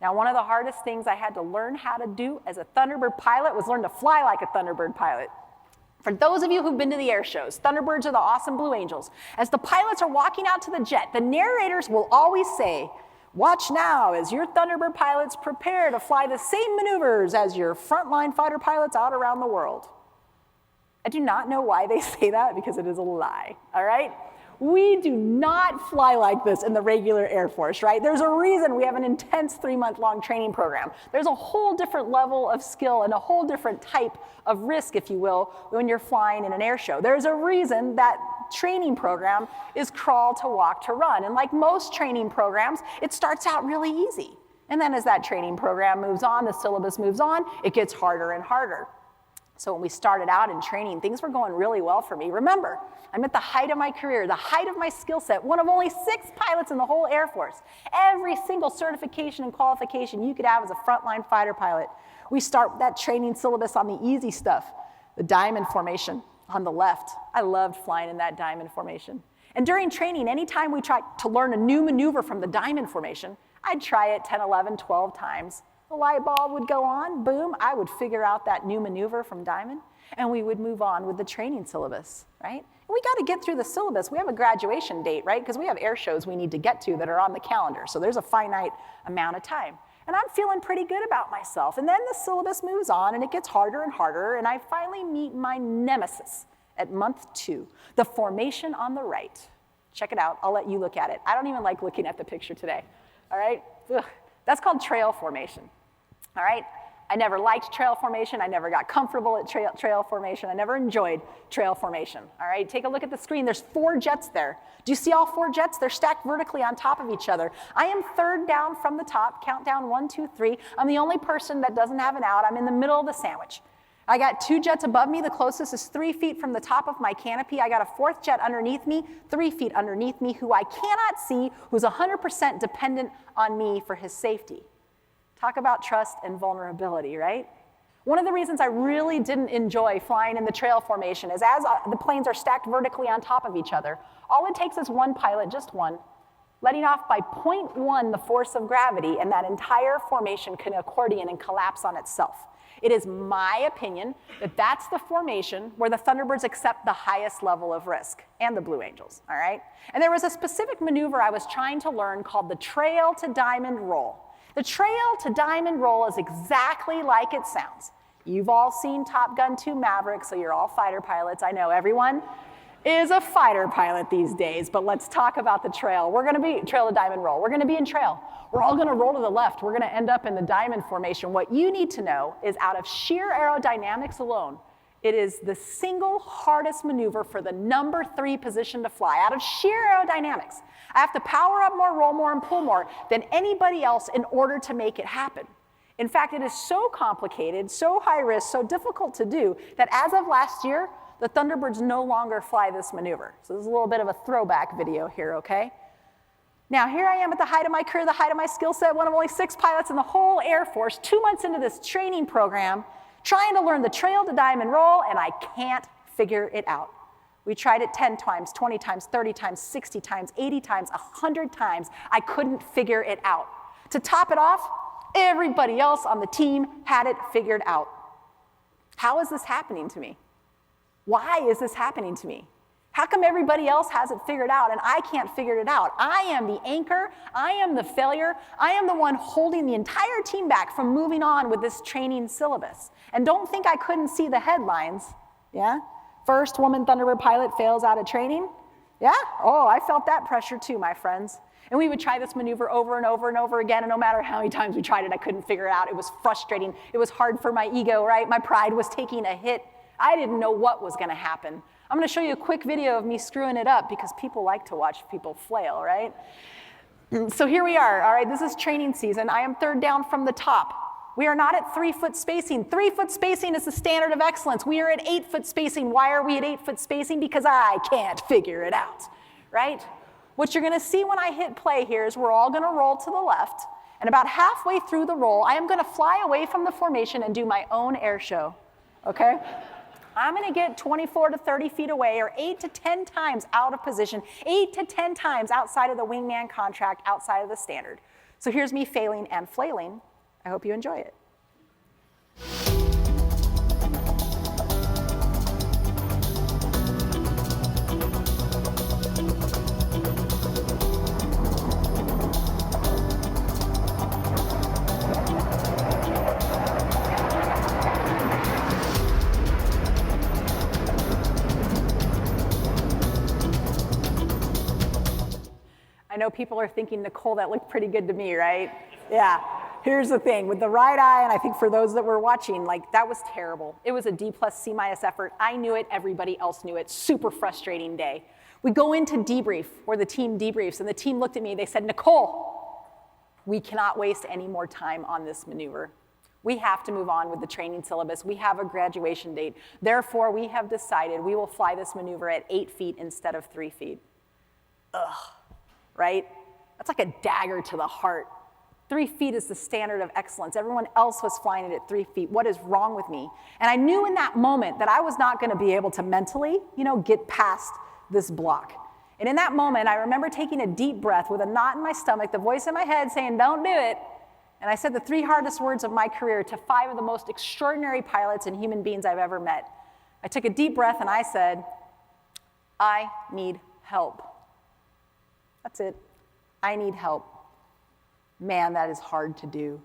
Now, one of the hardest things I had to learn how to do as a Thunderbird pilot was learn to fly like a Thunderbird pilot. For those of you who've been to the air shows, Thunderbirds are the awesome Blue Angels. As the pilots are walking out to the jet, the narrators will always say, "Watch now as your Thunderbird pilots prepare to fly the same maneuvers as your frontline fighter pilots out around the world." I do not know why they say that, because it is a lie, all right? We do not fly like this in the regular Air Force, right? There's a reason we have an intense 3-month-long training program. There's a whole different level of skill and a whole different type of risk, if you will, when you're flying in an air show. There's a reason that training program is crawl to walk to run. And like most training programs, it starts out really easy. And then as that training program moves on, the syllabus moves on, it gets harder and harder. So when we started out in training, things were going really well for me. Remember, I'm at the height of my career, the height of my skill set, one of only 6 pilots in the whole Air Force. Every single certification and qualification you could have as a frontline fighter pilot. We start that training syllabus on the easy stuff, the diamond formation on the left. I loved flying in that diamond formation. And during training, anytime we tried to learn a new maneuver from the diamond formation, I'd try it 10, 11, 12 times. The light bulb would go on, boom, I would figure out that new maneuver from diamond, and we would move on with the training syllabus, right? And we got to get through the syllabus. We have a graduation date, right? Because we have air shows we need to get to that are on the calendar, so there's a finite amount of time. And I'm feeling pretty good about myself. And then the syllabus moves on, and it gets harder and harder, and I finally meet my nemesis at month 2, the formation on the right. Check it out. I'll let you look at it. I don't even like looking at the picture today, all right? Ugh. That's called trail formation, all right? I never liked trail formation. I never got comfortable at trail formation. I never enjoyed trail formation, all right? Take a look at the screen. There's 4 jets there. Do you see all 4 jets? They're stacked vertically on top of each other. I am third down from the top. Count down 1, 2, 3. I'm the only person that doesn't have an out. I'm in the middle of the sandwich. I got 2 jets above me. The closest is 3 feet from the top of my canopy. I got a 4th jet underneath me, 3 feet underneath me, who I cannot see, who's 100% dependent on me for his safety. Talk about trust and vulnerability, right? One of the reasons I really didn't enjoy flying in the trail formation is as the planes are stacked vertically on top of each other, all it takes is one pilot, just one, letting off by 0.1 the force of gravity, and that entire formation can accordion and collapse on itself. It is my opinion that that's the formation where the Thunderbirds accept the highest level of risk, and the Blue Angels, all right? And there was a specific maneuver I was trying to learn called the trail to diamond roll. The trail to diamond roll is exactly like it sounds. You've all seen Top Gun 2 Maverick, so you're all fighter pilots. I know everyone is a fighter pilot these days, but let's talk about the trail. We're gonna be trail to diamond roll. We're gonna be in trail. We're all gonna roll to the left. We're gonna end up in the diamond formation. What you need to know is out of sheer aerodynamics alone, it is the single hardest maneuver for the number 3 position to fly. Out of sheer aerodynamics, I have to power up more, roll more, and pull more than anybody else in order to make it happen. In fact, it is so complicated, so high risk, so difficult to do that as of last year, the Thunderbirds no longer fly this maneuver. So this is a little bit of a throwback video here, okay? Now, here I am at the height of my career, the height of my skill set, one of only 6 pilots in the whole Air Force, 2 months into this training program, trying to learn the trail to diamond roll, and I can't figure it out. We tried it 10 times, 20 times, 30 times, 60 times, 80 times, 100 times. I couldn't figure it out. To top it off, everybody else on the team had it figured out. How is this happening to me? Why is this happening to me? How come everybody else has it figured out and I can't figure it out? I am the anchor. I am the failure. I am the one holding the entire team back from moving on with this training syllabus. And don't think I couldn't see the headlines, yeah? First woman Thunderbird pilot fails out of training. Yeah? Oh, I felt that pressure too, my friends. And we would try this maneuver over and over and over again, and no matter how many times we tried it, I couldn't figure it out. It was frustrating. It was hard for my ego, right? My pride was taking a hit. I didn't know what was gonna happen. I'm gonna show you a quick video of me screwing it up because people like to watch people flail, right? So here we are, all right? This is training season. I am third down from the top. We are not at 3-foot spacing. 3-foot spacing is the standard of excellence. We are at 8-foot spacing. Why are we at 8-foot spacing? Because I can't figure it out, right? What you're gonna see when I hit play here is we're all gonna roll to the left, and about halfway through the roll, I am gonna fly away from the formation and do my own air show, okay? I'm gonna get 24 to 30 feet away, or 8 to 10 times out of position, 8 to 10 times outside of the wingman contract, outside of the standard. So here's me failing and flailing. I hope you enjoy it. I know people are thinking, Nicole, that looked pretty good to me, right? Yeah. Here's the thing, with the right eye, and I think for those that were watching, like, that was terrible. It was a D+, C- effort. I knew it, everybody else knew it. Super frustrating day. We go into debrief, where the team debriefs, and the team looked at me, they said, Nicole, we cannot waste any more time on this maneuver. We have to move on with the training syllabus. We have a graduation date. Therefore, we have decided we will fly this maneuver at 8 feet instead of 3 feet. Ugh. Right? That's like a dagger to the heart. 3 feet is the standard of excellence. Everyone else was flying it at 3 feet. What is wrong with me? And I knew in that moment that I was not going to be able to mentally, get past this block. And in that moment, I remember taking a deep breath with a knot in my stomach, the voice in my head saying, don't do it. And I said the 3 hardest words of my career to 5 of the most extraordinary pilots and human beings I've ever met. I took a deep breath and I said, I need help. That's it. I need help. Man, that is hard to do.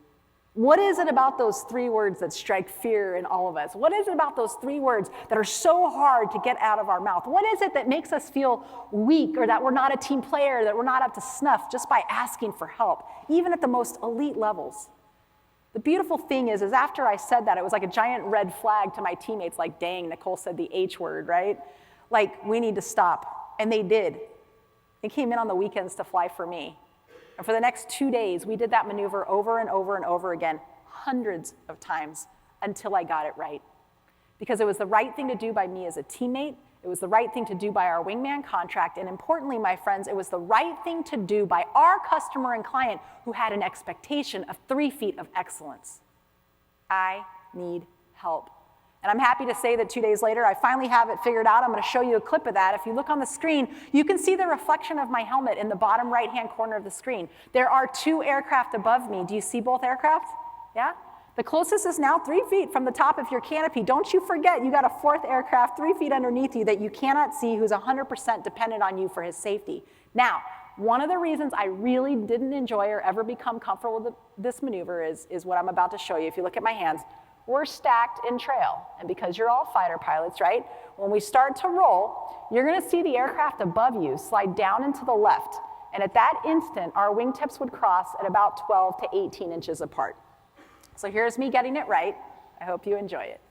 What is it about those 3 words that strike fear in all of us? What is it about those 3 words that are so hard to get out of our mouth? What is it that makes us feel weak, or that we're not a team player, that we're not up to snuff just by asking for help, even at the most elite levels? The beautiful thing is after I said that, it was like a giant red flag to my teammates, like, dang, Nicole said the H word, right? Like, we need to stop. And they did. They came in on the weekends to fly for me. And for the next 2 days, we did that maneuver over and over and over again, hundreds of times, until I got it right. Because it was the right thing to do by me as a teammate, it was the right thing to do by our wingman contract, and importantly, my friends, it was the right thing to do by our customer and client who had an expectation of 3 feet of excellence. I need help. And I'm happy to say that 2 days later, I finally have it figured out. I'm going to show you a clip of that. If you look on the screen, you can see the reflection of my helmet in the bottom right-hand corner of the screen. There are 2 aircraft above me. Do you see both aircraft? Yeah? The closest is now 3 feet from the top of your canopy. Don't you forget, you got a 4th aircraft 3 feet underneath you that you cannot see, who's 100% dependent on you for his safety. Now, one of the reasons I really didn't enjoy or ever become comfortable with this maneuver is what I'm about to show you. If you look at my hands, we're stacked in trail. And because you're all fighter pilots, right? When we start to roll, you're going to see the aircraft above you slide down and to the left. And at that instant, our wingtips would cross at about 12 to 18 inches apart. So here's me getting it right. I hope you enjoy it.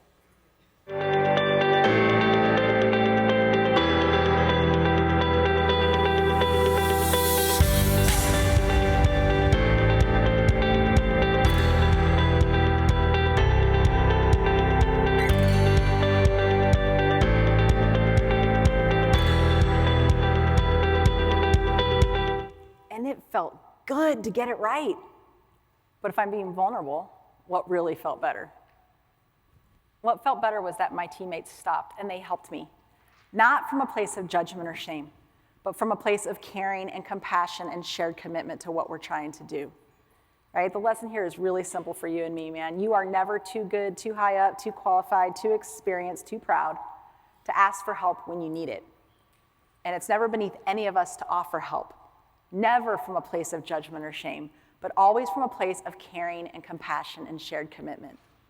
It felt good to get it right. But if I'm being vulnerable, what really felt better? What felt better was that my teammates stopped and they helped me. Not from a place of judgment or shame, but from a place of caring and compassion and shared commitment to what we're trying to do. Right? The lesson here is really simple for you and me, man. You are never too good, too high up, too qualified, too experienced, too proud to ask for help when you need it. And it's never beneath any of us to offer help. Never from a place of judgment or shame, but always from a place of caring and compassion and shared commitment.